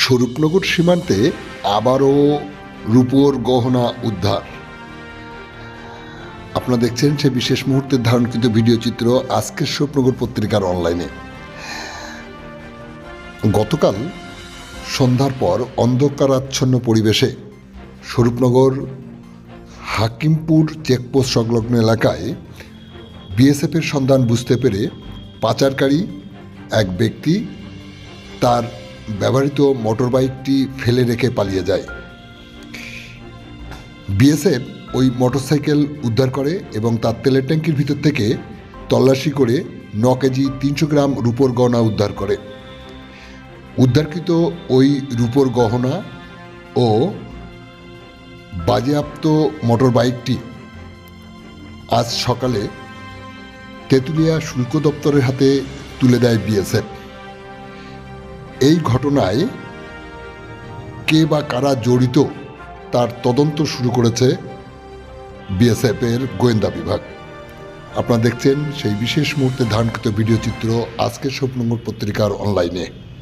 স্বরূপনগর সীমান্তে আবারও রূপোর গহনা উদ্ধার। আপনারা দেখছেন সে বিশেষ মুহূর্তের ধারণকৃত ভিডিও চিত্র আজকের স্বরূপনগর পত্রিকার অনলাইনে। গতকাল সন্ধ্যার পর অন্ধকারাচ্ছন্ন পরিবেশে স্বরূপনগর হাকিমপুর চেকপোস্ট সংলগ্ন এলাকায় বিএসএফের সন্ধান বুঝতে পেরে পাচারকারী এক ব্যক্তি তার ব্যবহৃত মোটরবাইকটি ফেলে রেখে পালিয়ে যায়। বিএসএফ ওই মোটরসাইকেল উদ্ধার করে এবং তার তেলের ট্যাঙ্কির ভিতর থেকে তল্লাশি করে 9 কেজি 300 গ্রাম রূপোর গহনা উদ্ধার করে। উদ্ধারকৃত ওই রূপোর গহনা ও বাজেয়াপ্ত মোটরবাইকটি আজ সকালে তেঁতুলিয়া শুল্ক দপ্তরের হাতে তুলে দেয় বিএসএফ। এই ঘটনায় কে বা কারা জড়িত তার তদন্ত শুরু করেছে বিএসএফের গোয়েন্দা বিভাগ। আপনারা দেখছেন সেই বিশেষ মুহূর্তে ধারণকৃত ভিডিও চিত্র আজকের স্বরূপনগর পত্রিকার অনলাইনে।